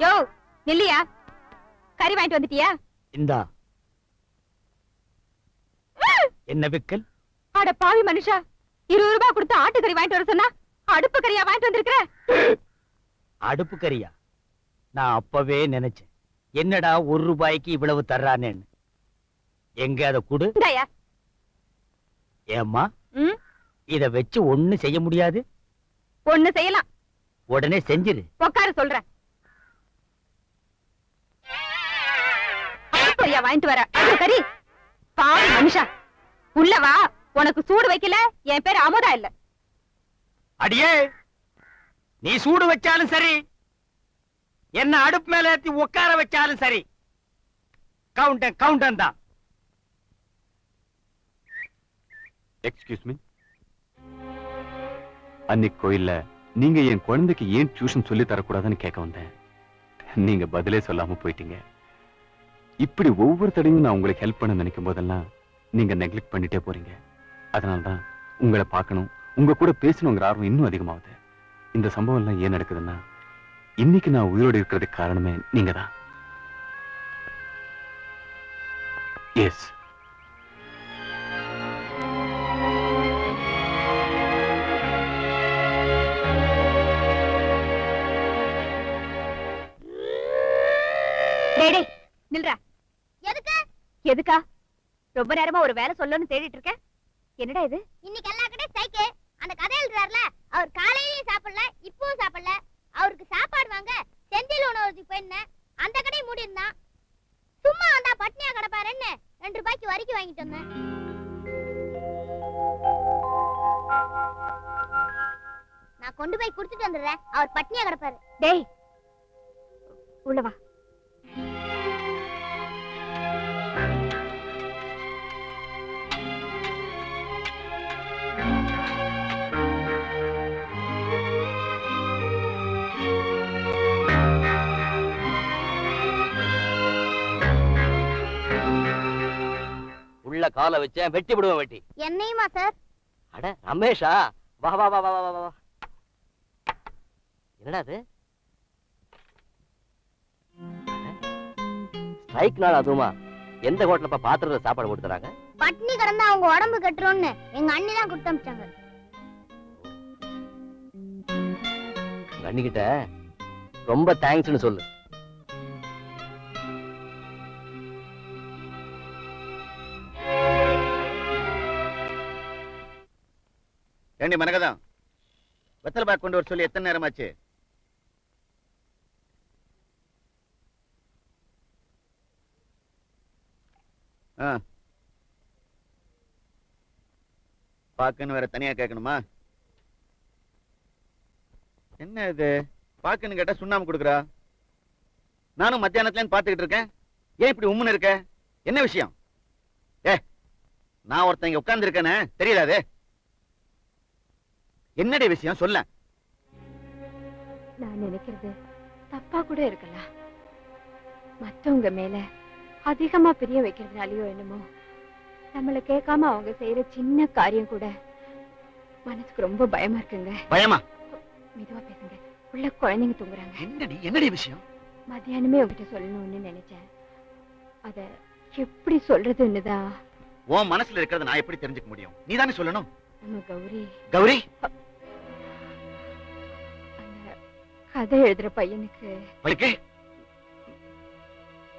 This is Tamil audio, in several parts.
யோ நில்லியா, கறி வாங்கிட்டு வந்துட்டியா? இந்தா. என்ன விக்கல்? அட பாவி மனுஷா, 20 ரூபாய் கொடுத்து ஆட்டுக்கறி வாங்கிட்டு வர சொன்னா அடுப்பு கறியா வாங்கிட்டு வந்திருக்கிற? அடுப்பு கறியா? நான் அப்பவே நினைச்சேன், என்னடா 1 ரூபாய்க்கு இவ்வளவு தர்றானேன்னு. எங்க அத குடு. ஏம்மா, இத வச்சு ஒண்ணு செய்ய முடியாது? ஒண்ணு செய்யலாம். உடனே செஞ்சிரு. உட்கார சொல்றேன். கறியா வாங்கிட்டு வர? கறி பாவி மனுஷா, உள்ளவா. உனக்கு சூடு வைக்கல, என் பேர் அமுதா இல்ல. அடியே, நீ சூடு வச்சாலும் சரி, என்ன அடுப்பு மேல ஏத்தி உட்கார வச்சாலும் சரி, கவுண்டன் தான். Excuse me. அன்னைக்கு கோயில்ல நீங்க என் குழந்தைக்கு ஏன் டியூஷன் சொல்லி தரக்கூடாதுன்னு கேட்க வந்தேன். நீங்க பதிலே சொல்லாம போயிட்டீங்க. இப்படி ஒவ்வொரு தடையும் நான் உங்களுக்கு ஹெல்ப் பண்ண நினைக்கும் போதெல்லாம் நீங்க நெக்லெக்ட் பண்ணிட்டே போறீங்க. அதனால்தான் உங்களை பார்க்கணும், உங்க கூட பேசணுங்கிற ஆர்வம் இன்னும் அதிகமாகுது. இந்த சம்பவம் எல்லாம் ஏன் நடக்குதுன்னா, இன்னைக்கு நான் உயிரோடு இருக்கிறதுக்கு காரணமே நீங்க தான். எஸ். நில்றா. எதுக்கு? எதுக்கா? ரொம்ப நேரமா ஒரு வேலை சொல்லணும்னு தேடிட்டு இருக்க. என்னடா இது? இன்னைக்கு எல்லா கடை ஸ்ட்ரைக். அந்த கதை எழுதுறாருல, அவர் காலையிலயும் சாப்பிடல, இப்பவும் சாப்பிடல. அவருக்கு சாப்பாடு வாங்க செந்தில் உணவகத்துக்கு போயிருந்தேன். அந்த கடையை மூடி இருந்தான். சும்மா வந்தா பட்னியா கிடப்பாருன்னு 2 ரூபாய்க்கு வரிக்கு வாங்கிட்டு வந்தேன். நான் கொண்டு போய் குடுத்துட்டு வந்துடுறேன். அவர் பட்னியா கிடப்பாரு. டேய் உள்ளவா. உள்ள கால வச்சேன், வெட்டி விடுவேன். வெட்டி என்னையுமா சார்? அட ரமேஷா, வா வா வா வா வா வா. என்னடா அது? ஸ்ட்ரைக் நாள் அதுமா? எந்த ஹோட்டல்ல பாத்திரத்துல சாப்பாடு போட்டு தராங்க? பட்னி கிடந்தா அவங்க உடம்பு கட்டுறோம்னு எங்க அண்ணி தான் கொடுத்து அனுப்பிச்சாங்க. அண்ணிக்கிட்ட ரொம்ப தேங்க்ஸ்னு சொல்லு. ஏண்டி மனகதம், வெத்தலை பாக்கு கொண்டு வர சொல்லி எத்தனை நேரமாச்சு? பாக்குன்னு வேற தனியா கேட்கணுமா? என்ன இது, பாக்குன்னு கேட்டா சுண்ணாம்பு கொடுக்குறா. நானும் மத்தியானத்துல பாத்துக்கிட்டு இருக்கேன். ஏன் இப்படி உம்முன்னு இருக்க? என்ன விஷயம்? நான் ஒருத்தன் இங்க உட்கார்ந்து இருக்கேன்னு தெரியாதே. என்னடி விஷயம் சொல்ல? நான் நினைக்கிறது தப்பா கூட இருக்கலாம். மத்தவங்க மேல அதிகமா பிரிய வைக்கிறதுனாலயோ என்னமோ, நம்மள கேட்காம அவங்க செய்யற சின்ன காரியம் கூட மனசுக்கு ரொம்ப பயமா இருக்குங்க. பயமா? மெதுவா பேசுங்க, உள்ள குழந்தைங்க தூங்குறாங்க. என்னடி விஷயம்? மத்தியானமே உங்ககிட்ட சொல்லணும்னு நினைச்சேன். அத எப்படி சொல்றதுன்னுதான். உன் மனசுல இருக்கிறத நான் எப்படி தெரிஞ்சுக்க முடியும்? நீ தானே சொல்லணும். கௌரி. கௌரி, கதை எழுதுற பையனுக்கு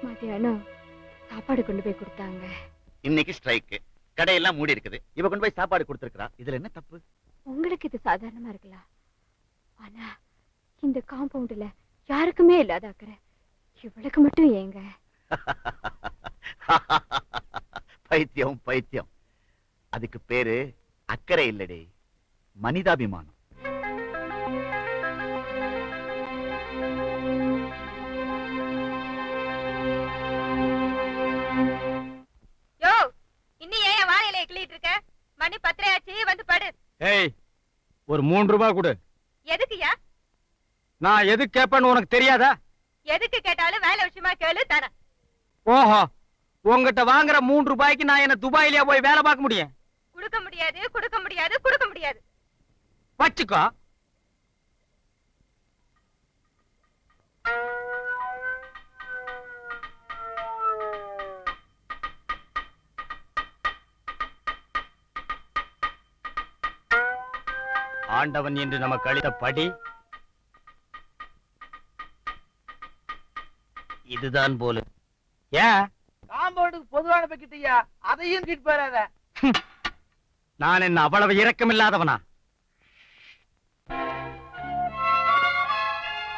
மத்தியானம் சாப்பாடு கொண்டு போய் கொடுத்தாங்க. இன்னைக்கு ஸ்ட்ரைக், கடையெல்லாம் மூடி இருக்குது. இவ கொண்டு போய் சாப்பாடு கொடுத்திருக்கா. இதுல என்ன தப்பு? உங்களுக்கு இது சாதாரணமா இருக்கலாம். ஆனா இந்த காம்பவுண்ட்ல யாருக்குமே இல்லாத அக்கறை இவளுக்கு மட்டும் ஏங்க? பைத்தியம் பைத்தியம். அதுக்கு பேரு அக்கறை இல்லடே, மனிதாபிமானம். மணி 10 ஆச்சு, வந்து படு. ஏய், ஒரு 3 ரூபாய் கொடு. எதுக்குயா? நான் எது கேட்பேன்னு உனக்கு தெரியாதா? எதுக்கு கேட்டாலும் வேலை விஷயமா கேளு, தரேன். ஓஹோ, உங்ககிட்ட வாங்குற 3 ரூபாய்க்கு நான் என்ன துபாயிலேயே போய் வேலை பார்க்க முடியும்? கொடுக்க முடியாது, கொடுக்க முடியாது, கொடுக்க முடியாது. வச்சுக்கோ. ஆண்டவன் என்று நமக்கு அளித்த படி இதுதான் போல. ஏன் காம்பவுண்டுக்கு பொதுவான பக்கெட் ஐயா, அதையும் கிட் போறாத. நான் என்ன அவ்வளவு இரக்கமில்லாதவனா?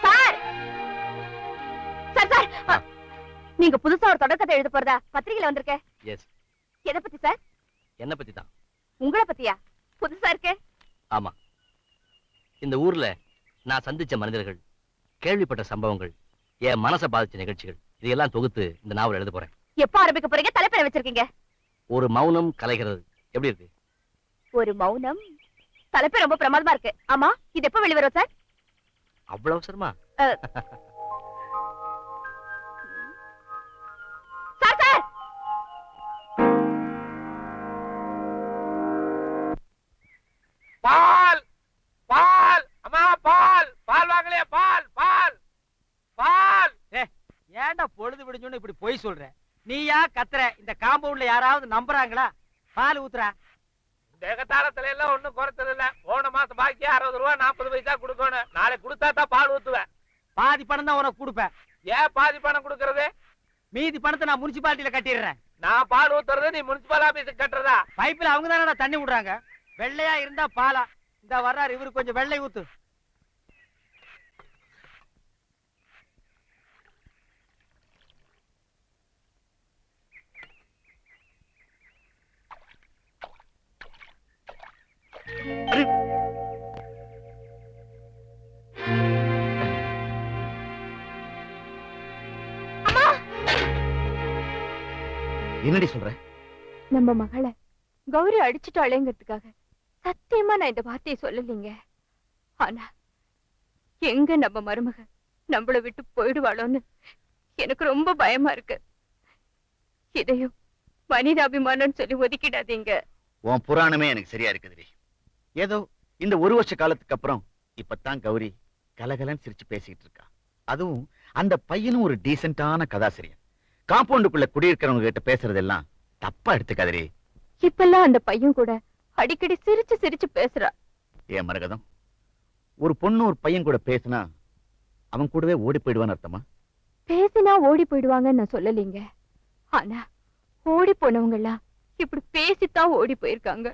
சார் சார் சார் நீங்க புதுசா ஒரு தொடர்கதை எழுத போறதா பத்திரிகையில வந்திருக்க. எஸ். எதை பத்தி சார்? என்ன பத்தி தான்? உங்களை பத்தியா? புதுசா இருக்கே. ஆமா, இந்த ஊர்ல நான் சந்திச்ச மனிதர்கள், கேள்விப்பட்ட சம்பவங்கள், என் மனசை பாதிச்ச நிகழ்ச்சிகள், இதையெல்லாம் தொகுத்து இந்த நாவல் எழுத போறேன். எப்ப ஆரம்பிக்க போறீங்க? தலைப்பை வச்சிருக்கீங்க. ஒரு மௌனம் கலைகிறது. எப்படி இருக்கு? ஒரு மௌனம். தலைப்பே ரொம்ப பிரமாதமா இருக்கு. ஆமா, இது எப்ப வெளிவரும் சார்? அவ்வளவு அவசரமா? சார் சார் பால் பால் அம்மா, பால் பால் வாங்கலையா? பால் பால் பால். ஏன்டா பொழுது விடிஞ்சோன்னு இப்படி பொய் சொல்ற? நீயா கத்துற? இந்த காம்பவுண்ட்ல யாராவது நம்புறாங்களா? பால் ஊத்துறா. தேகத்தாளத்துல எல்லாம் ஒண்ணும் குறைச்சது இல்ல. போன மாசம் பாக்கி 60 ரூபா 40 பைசா கொடுக்கணும். நாளைக்கு கொடுத்தா தான் பால் ஊத்துவேன். பாதி பணம் தான் உனக்கு கொடுப்பேன். ஏன் பாதி பணம் கொடுக்கறது? மீதி பணத்தை நான் முனிசிபாலிட்டியில கட்டிடுறேன். நான் பால் ஊத்துறது நீ முனிசிபல் ஆபீஸுக்கு கட்டுறதா? பைப்பில் அவங்க தானடா தண்ணி விடுறாங்க. வெள்ளையா இருந்தா பாலா? இந்த வர்றாரு இவரு, கொஞ்சம் வெள்ளை ஊத்து. என்னடி சொல்ற? நம்ம மகளை கௌரி அடிச்சுட்டாளேங்கிறதுக்காக சத்தியமா நான் இந்த வார்த்தையை சொல்லலீங்க. ஆனா எங்க நம்ம மருமக நம்மள விட்டு போயிடுவாளோன்னு எனக்கு ரொம்ப பயமா இருக்கு. இதையும் மனிதாபிமானம் சொல்லி ஒதுக்கிடாதீங்க. உன் புராணமே எனக்கு சரியா இருக்குதுடி. ஏதோ இந்த ஒரு வருஷ காலத்துக்கு அப்புறம் இப்பதான் கௌரி கலகலன்னு சிரிச்சு பேசிக்கிட்டு இருக்கா. அதுவும் அந்த பையனும் ஒரு டீசென்டான கதாசிரியன். காம்பவுண்டுக்குள்ள குடியிருக்கிறவங்க கிட்ட பேசுறதெல்லாம் தப்பா எடுத்துக்காதடி. இப்பெல்லாம் அந்த பையன் கூட அடிக்கடி சிரிச்சு சிரிச்சு பேசுறா. ஏன் மரகதம், ஒரு பொண்ணு ஒரு பையன் கூட பேசினா அவன் கூடவே ஓடி போயிடுவான்னு அர்த்தமா? பேசினா ஓடி போயிடுவாங்கன்னு நான் சொல்லலீங்க. ஆனா ஓடி போனவங்க எல்லாம் இப்படி பேசித்தான் ஓடி போயிருக்காங்க.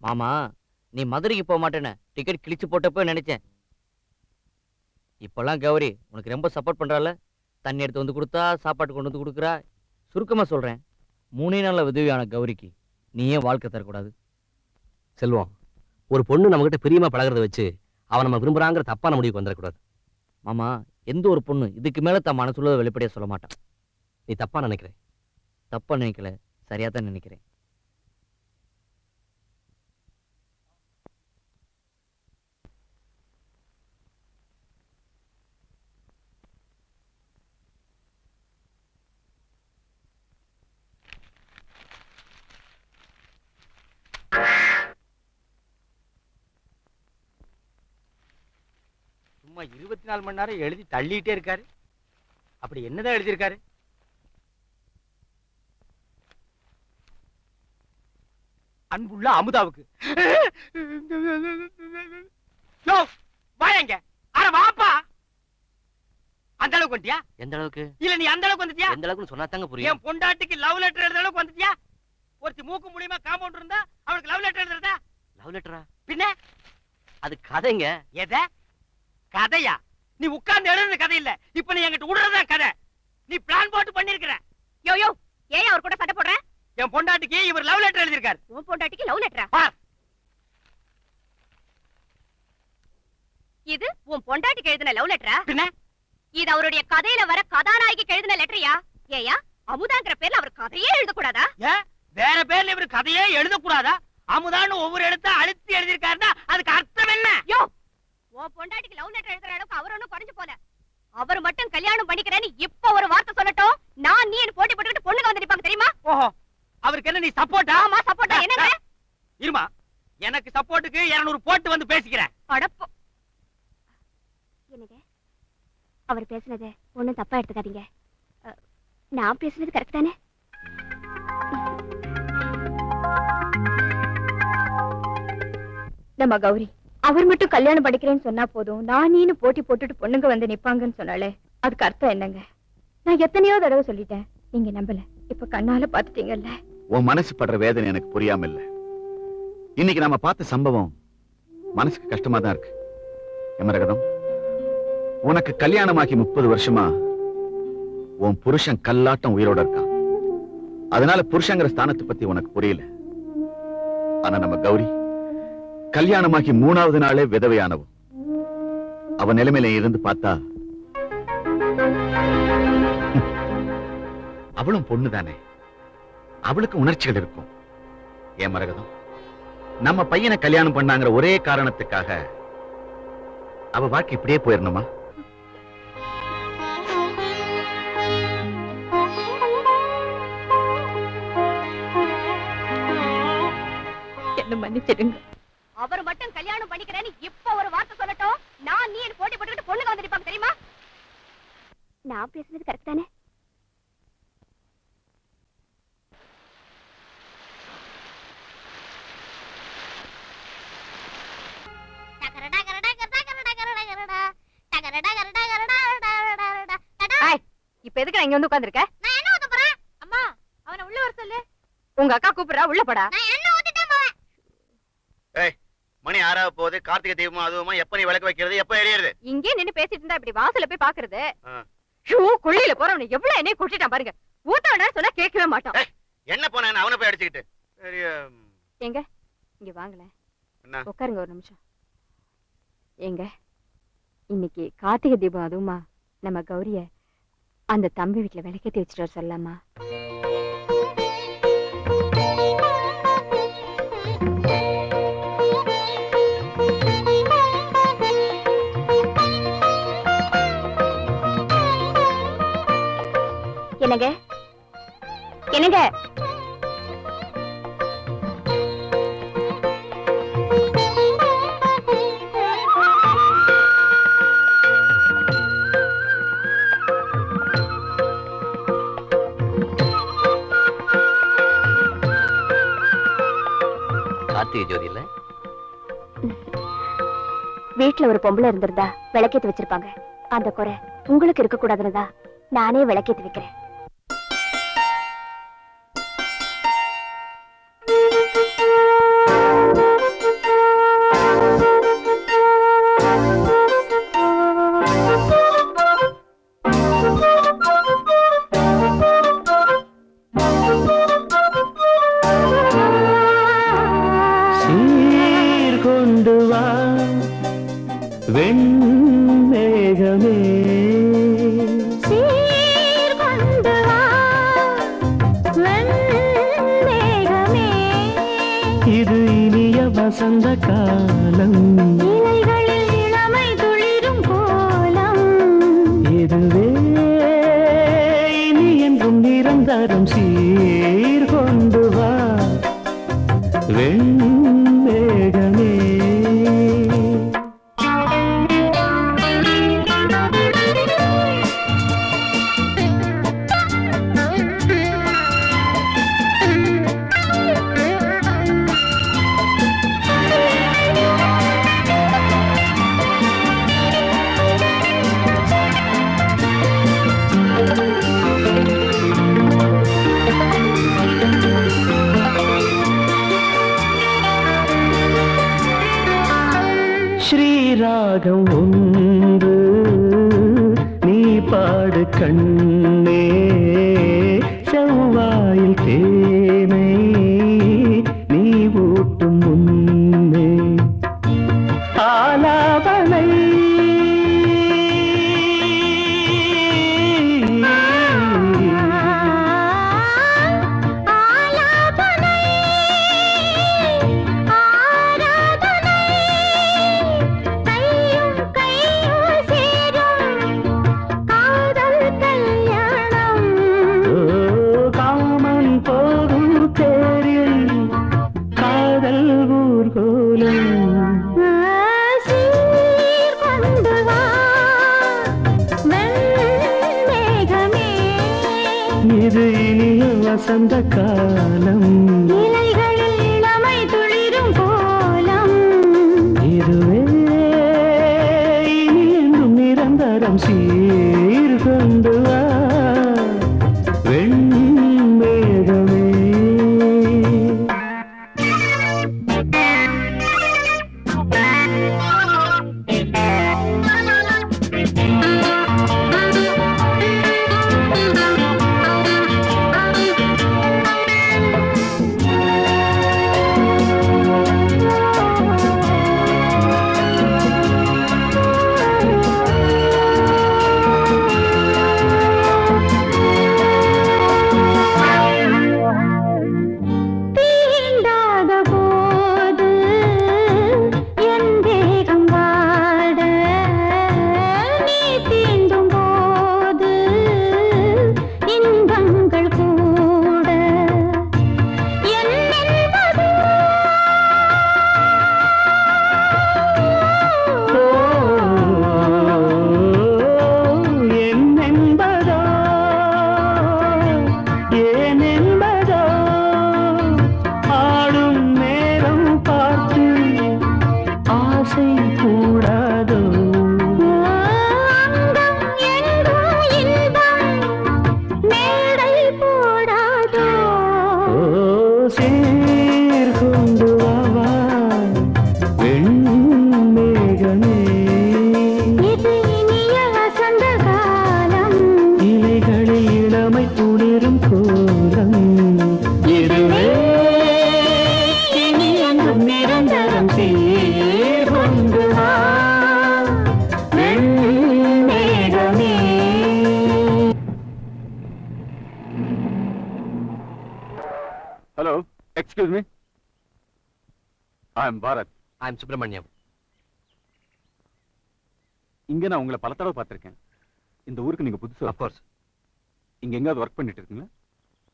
மாமா, நீ மதுரைக்கு போக மாட்டேன்னு டிக்கெட் கிழிச்சு போட்டப்போ நினைச்சேன். இப்பெல்லாம் கௌரி உனக்கு ரொம்ப சப்போர்ட் பண்றால. தண்ணி எடுத்து வந்து கொடுத்தா, சாப்பாட்டு கொண்டு வந்து கொடுக்குறா. சுருக்கமா சொல்றேன், 3 நாள்ல உதவியான கௌரிக்கு நீ ஏன் வாழ்க்கை தரக்கூடாது? செல்வம், ஒரு பொண்ணு நம்ம கிட்ட பிரியமா பழகிறத வச்சு அவன் நம்ம விரும்புறாங்கிற தப்பான முடிவுக்கு வந்துடக்கூடாது. மாமா, எந்த ஒரு பொண்ணு இதுக்கு மேல தன் மனசுல வெளிப்படையா சொல்ல மாட்டான். நீ தப்பா நினைக்கிற. தப்பா நினைக்கல, சரியா தான் நினைக்கிறேன். சும்மா 24 மணி நேரம் எழுதி தள்ளிட்டே இருக்காரு. அப்படி என்னதான் எழுதியிருக்காரு? அன்புள்ள அமுதாவுக்கு. யோ, வாயங்க. அட வாப்பா. அந்த அளவுக்கு வந்துட்டியா? எந்த அளவுக்கு? இல்ல நீ அந்த அளவுக்கு வந்துட்டியா? எந்த அளவுக்கு சொன்னா தாங்க புரியும். என் பொண்டாட்டிக்கு லவ் லெட்டர் எழுதுற அளவுக்கு வந்துட்டியா? ஒருத்தி மூக்கு மூலியமா காம்பவுண்ட் இருந்தா அவளுக்கு லவ் லெட்டர் எழுதுறதா? லவ் லெட்டரா? பின்ன அது கதைங்க. எத கதையா? நீ உட்கார்ந்து எழுதுற கதை இல்ல. இப்ப நீ என்கிட்ட விடுறதா கதை. நீ பிளான் போட்டு பண்ணிருக்கிற. யோ யோ, ஏன் அவர் கூட சண்டை போடுற? என் பொண்டாட்டிக்கு இவர் லவ் லெட்டர் எழுதியிருக்காரு. உன் பொண்டாட்டிக்கு லவ் லெட்டரா? பார். இது உன் பொண்டாட்டிக்கு எழுதின லவ் லெட்டரா? பின்ன இது அவருடைய கதையில வர கதாநாயகிக்கு எழுதின லெட்டரியா? ஏயா, அமுதாங்கிற பேர்ல அவர் கதையே எழுதக்கூடாதா? ஏன் வேற பேர்ல இவர் கதையே எழுதக்கூடாதா? அமுதான்னு ஒவ்வொரு எழுத்த அழுத்தி எழுதியிருக்காருன்னா அதுக்கு அர்த்தம் என்ன? யோ, உன் பொண்டாட்டிக்கு லவ் லெட்டர் எழுதுற அளவுக்கு அவர் ஒண்ணும் குறைஞ்சு போல. அவர் மட்டும் கல்யாணம் பண்ணிக்கிறேன்னு இப்ப ஒரு வார்த்தை சொல்லட்டும், நான் நீ போட்டி போட்டுக்கிட்டு பொண்ணுங்க வந்து நிப்பாங்க தெரியுமா? ஓஹோ, அவருக்கு என்ன நீ சப்போர்ட்டா? ஆமா, சப்போர்ட்டா. என்னங்க? இருமா, எனக்கு சப்போர்ட்டுக்கு 200 போட்டு வந்து பேசிக்கிறேன். அடப்போ. என்னங்க? அவர் பேசுனது ஒண்ணும் தப்பா எடுத்துக்காதீங்க. நான் பேசுனது கரெக்ட் தானே? நம்ம கௌரி அவர் மட்டும் கல்யாணம் படிக்கிறேன்னு சொன்னா போதும், நான் நீனு போட்டி போட்டுட்டு பொண்ணுங்க வந்து நிப்பாங்கன்னு சொன்னாலே அதுக்கு அர்த்தம் என்னங்க? நான் எத்தனையோ தடவை சொல்லிட்டேன், நீங்க நம்பல. இப்ப கண்ணால பாத்துட்டீங்கல்ல. உன் மனசு படுற வேதனை எனக்கு புரியாம இல்ல. இன்னைக்கு நாம பார்த்த சம்பவம் மனசுக்கு கஷ்டமா தான் இருக்கு. எமரகதம், உனக்கு கல்யாணமாகி 30 வருஷமா உன் புருஷன் கல்லாட்டம் உயிரோட இருக்கான். அதனால புருஷங்கிற ஸ்தானத்தை பத்தி உனக்கு புரியல. ஆனா நம்ம கௌரி கல்யாணமாகி 3வது நாளே விதவையானவும். அவன் நிலைமையில இருந்து பார்த்தா அவளும் பொண்ணுதானே, அவளுக்கு உணர்ச்சிகள் இருக்கும். ஏன் மரகதம், நம்ம பையனை கல்யாணம் பண்ணாங்கிற ஒரே காரணத்துக்காக அவ வாழ்க்கை இப்படியே போயிடணுமா? என்ன மன்னிச்சிடுங்க. அவர் மட்டும் கல்யாணம் பண்ணிக்கிறேன்னு இப்ப ஒரு வார்த்தை சொல்லட்டும், நான் நீ போட்டி போட்டுக்கிட்டு பொண்ணுங்க வந்து நிப்பாங்க தெரியுமா? நான் பேசுனது கரெக்ட் தானே? இப்ப எதுக்கு நான் இங்க வந்து உட்கார்ந்திருக்க? நான் என்ன ஊத்த போறேன்? அம்மா, அவனை உள்ள வர சொல்லு. உங்க அக்கா கூப்பிடுறா, உள்ள போடா. நான் என்ன ஊத்திட்டே போவேன். மணி 6 போகுது. கார்த்திகை தீபமா அதுவுமா எப்ப நீ விளக்கு வைக்கிறது, எப்ப எரியறது? இங்கே நின்னு பேசிட்டு இருந்தா இப்படி வாசல்ல போய் பாக்குறது. ஆ. ஷூ குழியில போறவன எவ்வளவு எண்ணெய் கொட்டிட்டான் பாருங்க. ஊத்த வேண்டாம் சொன்னா கேட்கவே மாட்டான். என்ன போன அவனை போய் அடிச்சுக்கிட்டு. எங்க இங்க வாங்கல, என்ன? உட்காருங்க ஒரு நிமிஷம். எங்க இன்னைக்கு கார்த்திகை தீபம் அதுவுமா நம்ம கௌரிய அந்த தம்பி வீட்டுல விளக்கேத்தி வச்சுட்டு வர சொல்லலாமா? என்னங்க என்னங்க, கார்த்திகை ஜோதி இல்ல? வீட்டுல ஒரு பொம்பளை இருந்திருந்தா விளக்கேத்தி வச்சிருப்பாங்க. அந்த குறை உங்களுக்கு இருக்க கூடாதுன்னு நானே விளக்கேத்தி வைக்கிறேன். கொண்டு வா வெண்மேகமே, கொண்டு வா வெண்மேகமே, இது இனிய வசந்த காலம், இலைகளில் இளமை துளிரும் கோலம், இதுவே இனி என்றும் நிரந்தரம். சீர் கொண்டு வா வெண்மேகமே. ஸ்ரீராகம் ஒன்று நீ பாடு கண்ணே, செவ்வாயில் தேனை நீ ஊட்டும் முன்னே ஆலாபனை காமன் போகும் வசந்த காலம் இலைகளில் இளமை துளிரும் கோலம் இதுவே இனி என்றும் நிரந்தரம் சீர்கொண்டு வா வெண்மேகமே. தீண்டாத போது என் தேகம் வாட நீ தீண்டும் போது இன்பங்கள் கூட என் என்பது என்னென்பதோ ஏனென்பதோ ஆடும் நேரம் பார்த்து ஆசை கூடாதோ அங்கம் எங்கும் இன்பம் மேடை போடாதோ சீர்கொண்டு வா வெண்மேகமே. இது இனிய வசந்த காலம் இலைகளில் இளமை துளிரும் கோலம் இதுவே இனி என்றும் நிரந்தரம் சீர்கொண்டு வா வெண்மேகமே. Hello, excuse me, I am Bharat. I am Subramaniam. இங்க நான் உங்களை பல தடவை பார்த்திருக்கேன். இந்த ஊருக்கு நீங்க புதுசு. அப்கோர்ஸ். இங்க எங்காவது ஒர்க் பண்ணிட்டு இருக்கீங்களா?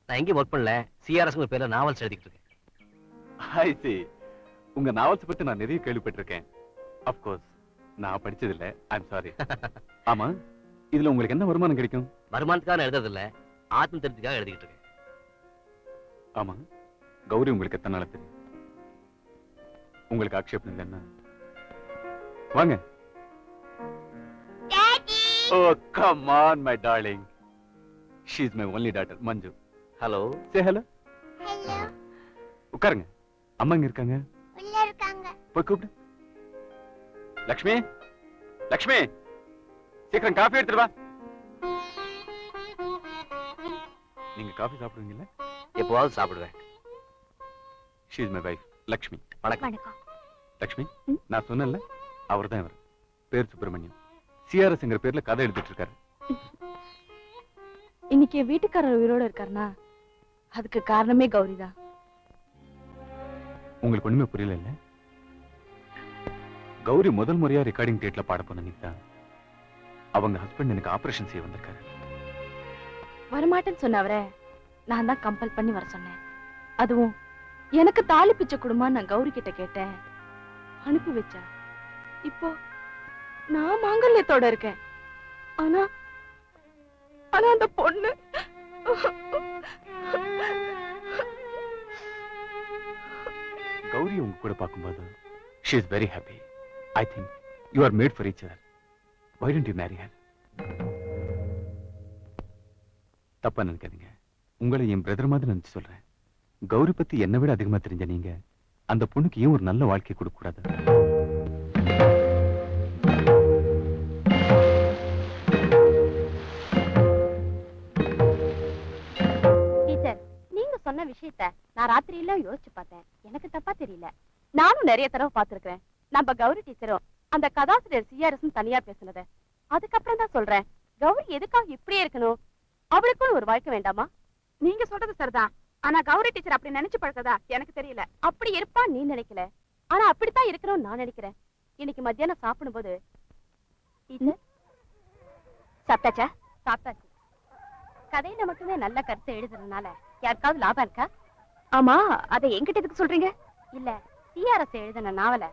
நான் எங்கேயும் ஒர்க் பண்ணல. சிஆர்எஸ் பேர்ல நாவல்ஸ் எழுதிக்கிட்டு இருக்கேன். I see. உங்க நாவல்ஸ் பத்தி நான் நிறைய கேள்விப்பட்டிருக்கேன். அப்கோர்ஸ் நான் படிச்சது இல்ல. I am sorry. ஆமா, இதுல உங்களுக்கு என்ன வருமானம் கிடைக்கும்? வருமானத்துக்காக எழுதுறது இல்ல, ஆத்ம திருப்திக்காக எழுதிக்கிட்டு இருக்கேன். ஆமா, கௌரி உங்களுக்கு எத்தனை நாளா தெரியும்? உங்களுக்கு ஆக்ஷேபம் இல்லைன்னா வாங்க. Daddy oh come on my darling. She is my only daughter Manju. Hello. Say hello. Hello உட்காருங்க. அம்மா இங்க இருக்காங்க. உள்ள இருக்காங்க போய் கூப்பிடு. லக்ஷ்மி, லக்ஷ்மி, சீக்கிரம் காஃபி எடுத்துட்டு வா. நீங்க காஃபி சாப்பிடுவீங்கல்ல? எப்போவாவது சாப்பிடுவேன். She is my wife Lakshmi. வணக்கம். வணக்கம். லக்ஷ்மி, நான் சொன்னேன்ல, அவர்தான் இவர். பேர் சுப்பிரமணியம். சிஆர்எஸ்ங்கிற பேர்ல கதை எழுதிட்டு இருக்காரு. இன்னைக்கு என் வீட்டுக்காரர் உயிரோட இருக்காருனா அதுக்கு காரணமே கௌரிதான். உங்களுக்கு ஒண்ணுமே புரியல இல்ல? கௌரி முதல் முறையா ரெக்கார்டிங் தியேட்டர்ல பாட போன தான் அவங்க ஹஸ்பண்ட் எனக்கு ஆபரேஷன் செய்ய வந்திருக்காரு. வரமாட்டேன்னு சொன்னவரை நான் தான் கம்பல் பண்ணி வர சொன்னேன். அதுவும் எனக்கு தாலி பிச்சை குடும்பம் நான் கௌரி கிட்ட கேட்டேன், அனுப்பி வச்சா. இப்போ நான் மாங்கல்யத்தோட இருக்கேன். ஆனா ஆனா அந்த பொண்ணு கௌரி உங்க கூட பார்க்கும்போது she is very happy. I think you are made for each other. Why don't you marry her? தப்பா நினைக்காதீங்க. உங்களை என் பிரதர் மாதிரி நினைச்சு சொல்றேன். கௌரி பத்தி என்னை விட அதிகமா தெரிஞ்ச நீங்க அந்த பொண்ணுக்கு ஏன் ஒரு நல்ல வாழ்க்கை கொடுக்க கூடாது? டீச்சர், நீங்க சொன்ன விஷயத்த நான் ராத்திரி எல்லாம் யோசிச்சு பார்த்தேன். எனக்கு தப்பா தெரியல. நானும் நிறைய தடவை பார்த்திருக்கிறேன். நம்ம கௌரி டீச்சரும் அந்த கதாசிரியர் சிஆர்எஸ் தனியா பேசுனத. அதுக்கப்புறம் தான் சொல்றேன், கௌரி எதுக்காக இப்படியே இருக்கணும்? அவளுக்கும் ஒரு வாழ்க்கை வேண்டாமா? நீங்க சொல்றது சரிதான். ஆனா கௌரி டீச்சர் அப்படி நினைச்சு பழக்கதா எனக்கு தெரியல. அப்படி இருப்பா நீ நினைக்கல, ஆனா அப்படித்தான் இருக்கணும் நான் நினைக்கிறேன். இன்னைக்கு மத்தியானம் சாப்பிடும்போது டீச்சர் சாப்பிட்டாச்சா? சாப்பிட்டாச்சு. கதையில மட்டுமே நல்ல கருத்தை எழுதுறதுனால யாருக்காவது லாபம் இருக்கா? ஆமா, அதை என்கிட்ட எதுக்கு சொல்றீங்க? இல்ல, சிஆர்எஸ் எழுதின நாவல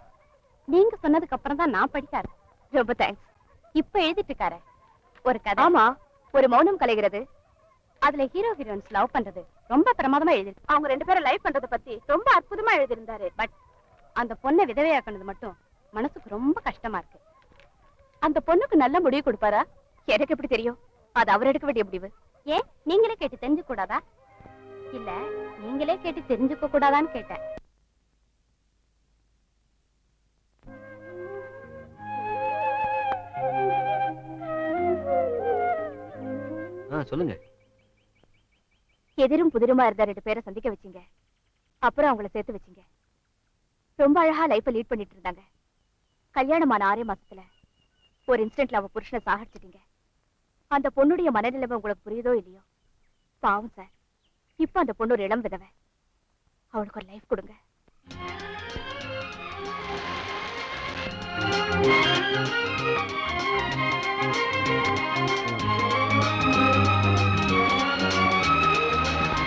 நீங்க சொன்னதுக்கு அப்புறம் தான் நான் படிக்காரு. ரொம்ப தேங்க்ஸ். இப்ப எழுதிட்டு இருக்காரு ஒரு கதை. ஆமா, ஒரு மௌனம் கலைகிறது. அதுல ஹீரோ ஹீரோயின்ஸ் லவ் பண்றது ரொம்ப பிரமாதமா எழுதி அவங்க 2 பேரும் லைஃப் பண்றத பத்தி ரொம்ப அற்புதமா எழுதியிருந்தாரு. பட் அந்த பொண்ணை விதவையாக்குனது மட்டும் மனசுக்கு ரொம்ப கஷ்டமா இருக்கு. அந்த பொண்ணுக்கு நல்ல முடிவு கொடுப்பாரா? எனக்கு எப்படி தெரியும்? அது அவர் எடுக்க வேண்டிய முடிவு. ஏன் நீங்களே கேட்டு தெரிஞ்சுக்க கூடாதா? இல்ல நீங்களே கேட்டு தெரிஞ்சுக்க கூடாதான்னு கேட்டேன். சொல்லுங்க. எதிரும் புதிருமா இருந்த 2 பேரை சந்திக்க வச்சீங்க. அப்புறம் அவங்கள சேர்த்து வச்சீங்க. ரொம்ப அழகா லைஃப லீட் பண்ணிட்டு இருந்தாங்க. கல்யாணமான 6 மாசத்துல ஒரு இன்சிடென்ட்ல அவ புருஷனை சாகடிச்சிட்டீங்க. அந்த பொண்ணுடைய மனநிலைமை உங்களுக்கு புரியுதோ இல்லையோ, பாவம் சார். இப்ப அந்த பொண்ணு ஒரு இளம் விதவை. அவளுக்கு ஒரு லைஃப் கொடுங்க.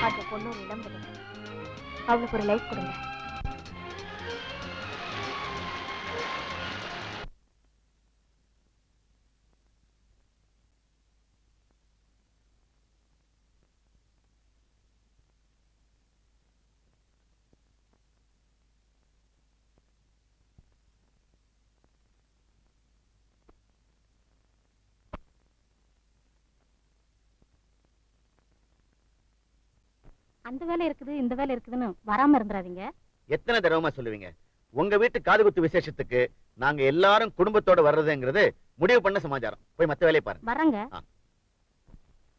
அந்த பொண்ணு ஒரு இளம் விதவை. அவளுக்கு ஒரு லைஃப் கொடுங்க. அந்த வேலை இருக்குது இந்த வேலை இருக்குதுன்னு வராம இருந்துறாதீங்க. எத்தனை தடவை சொல்லுவீங்க? உங்க வீட்டு காதுகுத்து விசேஷத்துக்கு நாங்க எல்லாரும் குடும்பத்தோட வர்றதுங்கிறது முடிவு பண்ண சமாச்சாரம். போய் மத்த வேலையை பாருங்க. வரங்க.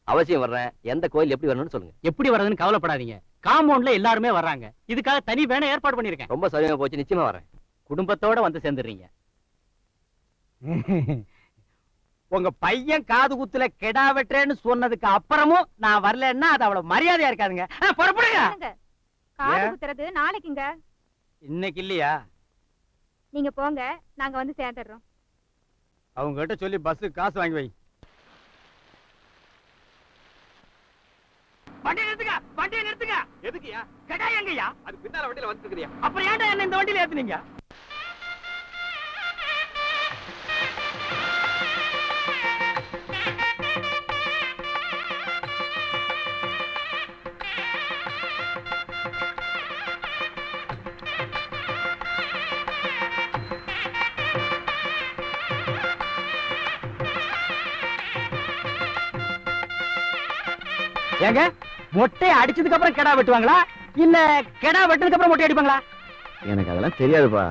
அவசியம் வர்றேன். எந்த கோயில் எப்படி வரணும்னு சொல்லுங்க. எப்படி வர்றதுன்னு கவலைப்படாதீங்க. காம்பவுண்ட்ல எல்லாருமே வர்றாங்க. இதுக்காக தனி வேணா ஏற்பாடு பண்ணிருக்கேன். ரொம்ப சௌகரியமா போச்சு. நிச்சயமா வரேன். குடும்பத்தோட வந்து சேர்ந்துடுறீங்க. உங்க பையன் காது குத்துல கெடா வெட்டுறேன்னு சொன்னதுக்கு அப்புறமும் நான் வரலன்னா அது அவ்வளவு மரியாதையா இருக்காதுங்க. புறப்படுங்க. காது குத்துறது நாளைக்குங்க. இன்னைக்கு இல்லையா? நீங்க போங்க, நாங்க வந்து சேர்ந்துடுறோம். அவங்க கிட்ட சொல்லி பஸ்ஸுக்கு காசு வாங்கி வை. வண்டியை நிறுத்துங்க, வண்டியை நிறுத்துங்க. எதுக்குயா? கெடா எங்கயா? அது பின்னால வண்டியில வந்துருக்கியா? அப்புறம் ஏன்டா என்ன இந்த வண்டியில ஏத்துனீங்க? ஏங்க மொட்டையை அடிச்சதுக்கு அப்புறம் கெடா வெட்டுவாங்களா இல்ல கெடா வெட்டதுக்கு அப்புறம் மொட்டை அடிப்பாங்களா? எனக்கு அதெல்லாம் தெரியாதுப்பா.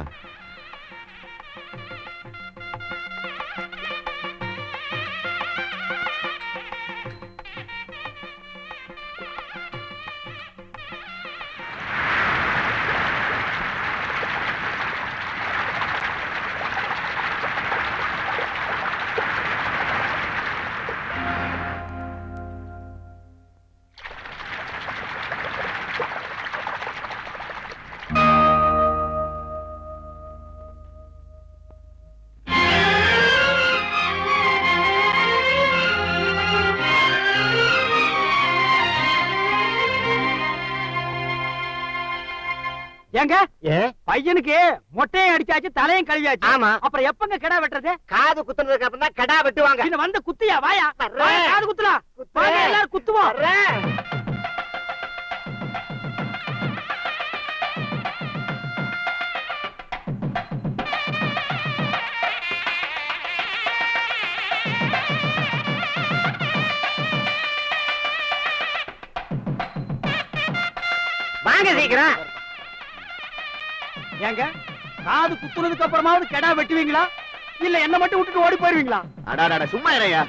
ஏங்க பையனுக்கு மொட்டையும் அடிச்சாச்சு தலையும் கழுவியாச்சு. ஆமா. அப்புறம் எப்பங்க கெடா வெட்டுறது? காது குத்துனதுக்கு அப்புறம் தான் கடா வெட்டுவாங்க. இன்னும் வந்து குத்தியா? வாயா காது குத்துலாம். எல்லாரும் குத்துவோம். வாங்க சீக்கிரம். ஏங்க காது குத்துனதுக்கு அப்புறமாவது கெடா வெட்டுவீங்களா இல்ல என்ன மட்டும் விட்டுட்டு ஓடி போயிருவீங்களா? அடாடா சும்மா இறையா.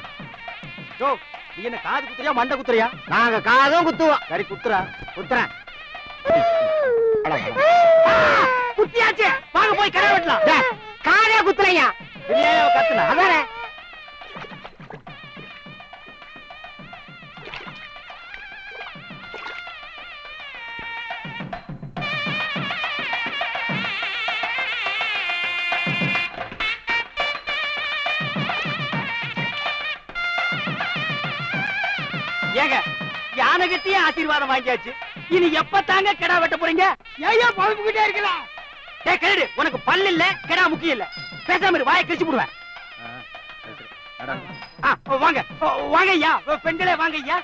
யோ நீ என்ன காது குத்துறியா மண்டை குத்துறியா? நாங்க காதும் குத்துவோம். சரி குத்துறா. குத்துறேன். குத்தியாச்சு. வாங்க போய் கெடா வெட்டலாம். காதே குத்துறையா? இல்லையா கத்துனா? அதானே. ஏங்க யானை கட்டியே ஆசீர்வாதம் வாங்கியாச்சு. இனி எப்ப தாங்க கெடா வெட்ட போறீங்க? ஏயா பழப்புக்கிட்டே இருக்கலாம். டேய் கரடி, உனக்கு பல்லு இல்ல, கெடா முக்கியம் இல்ல. பேசாம இரு, வாயை கிழிச்சு போடுவேன். வாங்க வாங்க ஐயா, பெண்களே வாங்க ஐயா.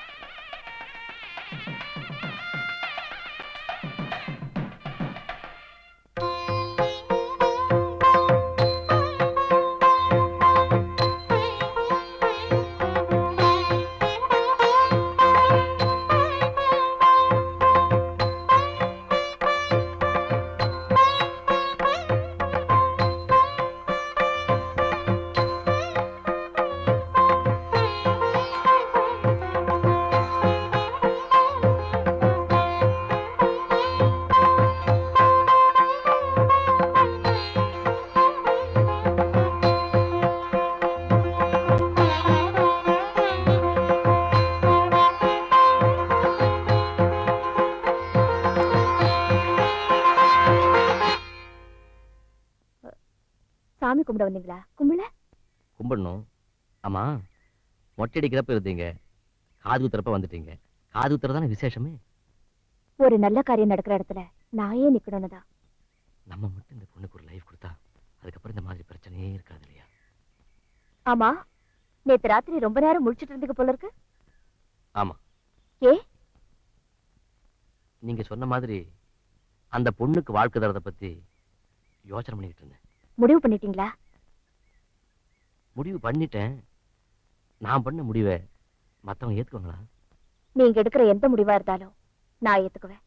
கும்பிட வந்தீங்களா? கும்பிட கும்பிடணும். ஆமா, மொட்டை அடிக்கிறப்ப இருந்தீங்க, காது குத்துறப்ப வந்துட்டீங்க. காது குத்துறதானே விசேஷமே. ஒரு நல்ல காரியம் நடக்கிற இடத்துல நான் ஏன் நிக்கணும்னு தான். நம்ம மட்டும் இந்த பொண்ணுக்கு ஒரு லைஃப் கொடுத்தா அதுக்கப்புறம் இந்த மாதிரி பிரச்சனையே இருக்காது இல்லையா? ஆமா, நேத்து ராத்திரி ரொம்ப நேரம் முழிச்சிட்டு இருந்தீங்க போல இருக்கு. ஆமா. ஏ? நீங்க சொன்ன மாதிரி அந்த பொண்ணுக்கு வாழ்க்கை தரத பத்தி யோசனை பண்ணிட்டு இருந்தேன். முடிவு பண்ணிட்டீங்களா? முடிவு பண்ணிட்டேன். நான் பண்ண முடிவை மத்தவங்க ஏத்துக்குவாங்களா? நீங்க எடுக்கிற எந்த முடிவா இருந்தாலும் நான் ஏத்துக்குவேன்.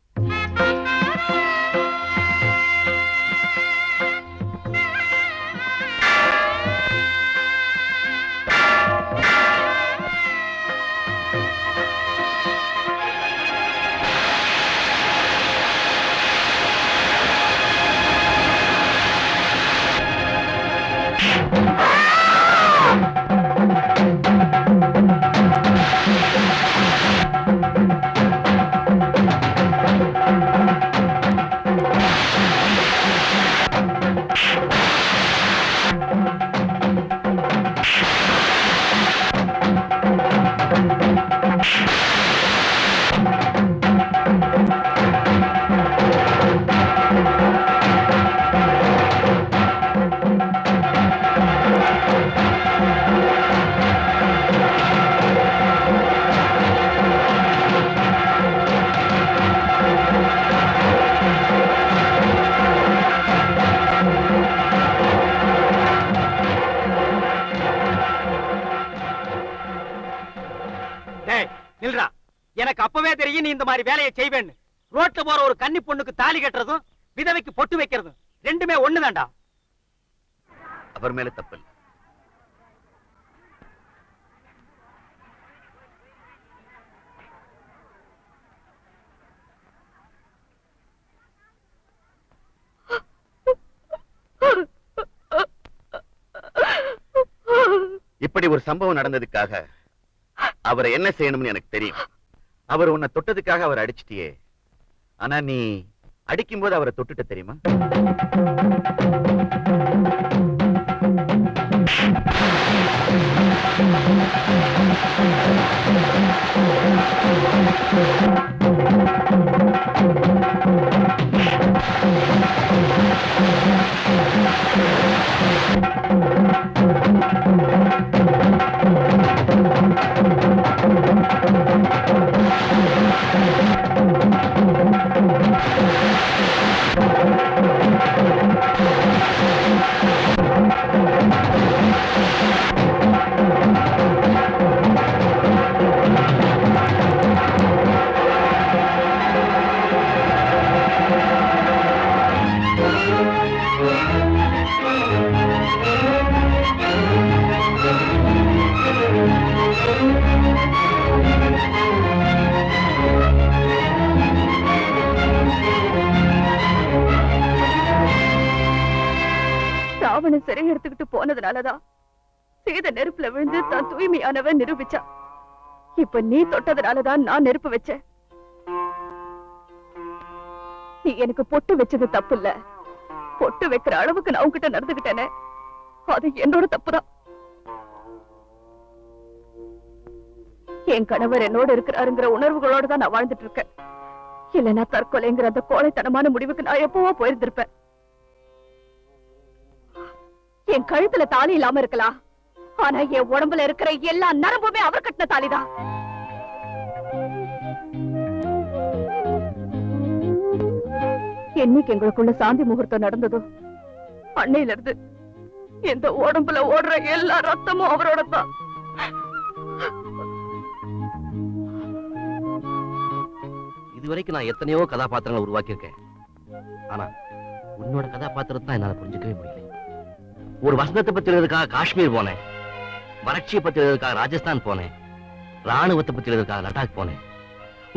நில்றா, எனக்கு அப்பவே தெரியும் நீ இந்த மாதிரி வேலையை செய்வேன்னு. ரோட்ல போற ஒரு கன்னி பொண்ணுக்கு தாலி கட்டுறதும் விதவைக்கு பொட்டு வைக்கிறதும் ரெண்டுமே ஒண்ணுதான்டா. அவர் மேல தப்பு. இப்படி ஒரு சம்பவம் நடந்ததுக்காக அவரை என்ன செய்யணும்னு எனக்கு தெரியும். அவர் உன்னை தொட்டதுக்காக அவர் அடிச்சிட்டியே, ஆனா நீ அடிக்கும் போது அவரை தொட்டுட்ட தெரியுமா? ராவணன் சிறை எடுத்துக்கிட்டு போனதுனாலதான் சீதை நெருப்புல விழுந்து தான் தூய்மையானவன் நிரூபிச்சா. இப்ப நீ தொட்டதுனாலதான் நான் நெருப்பு வச்சேன். நீ எனக்கு பொட்டு வச்சது தப்பு இல்ல. பொட்டு வைக்கிற அளவுக்கு நான் உன்கிட்ட நடந்துகிட்டேனே, அது என்னோட தப்புதான். என் கணவர் என்னோட இருக்கிறாருங்கிற உணர்வுகளோட தான் நான் வாழ்ந்துட்டு இருக்கேன். இல்லைன்னா தற்கொலைங்கிற அந்த கோழைத்தனமான முடிவுக்கு நான் எப்பவோ போயிருந்திருப்பேன். என் கழுத்துல தாலி இல்லாம இருக்கலாம், ஆனா என் உடம்புல இருக்கிற எல்லா நரம்புமே அவர் கட்டின தாலிதான். என்னைக்கு எங்களுக்குள்ள சாந்தி முகூர்த்தம் நடந்ததோ அன்னையில இருந்து இந்த உடம்புல ஓடுற எல்லா ரத்தமும் அவரோட தான். இதுவரைக்கும் நான் எத்தனையோ கதாபாத்திரங்களை உருவாக்கியிருக்கேன். ஆனா உன்னோட கதாபாத்திரத்தை என்னால புரிஞ்சுக்கவே முடியல. ஒரு வசந்தத்தை பத்தி எழுதுக்காக காஷ்மீர் போனேன், வறட்சியை பத்தி எழுதுக்காக ராஜஸ்தான் போனேன், ராணுவத்தை பத்தி எழுதுக்காக லடாக் போனேன்.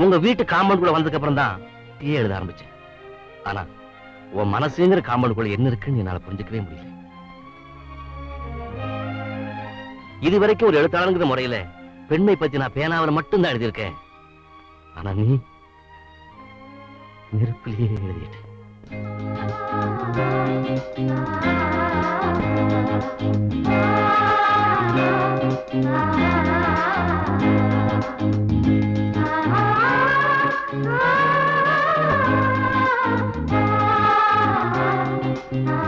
உங்க வீட்டு காம்பவுண்டுக்குள்ள வந்ததுக்கு அப்புறம் தான் டீ எழுத ஆரம்பிச்சேன். ஆனா உன் மனசுங்கிற காம்பவுண்டுக்குள்ள என்ன இருக்குன்னு என்னால புரிஞ்சுக்கவே முடியல. இதுவரைக்கும் ஒரு எழுத்தாளங்கிற முறையில பெண்மை பத்தி நான் பேனாவில் மட்டும்தான் எழுதியிருக்கேன். ஆனா நீ நெருப்பிலேயே எழுதிட்ட. ஆ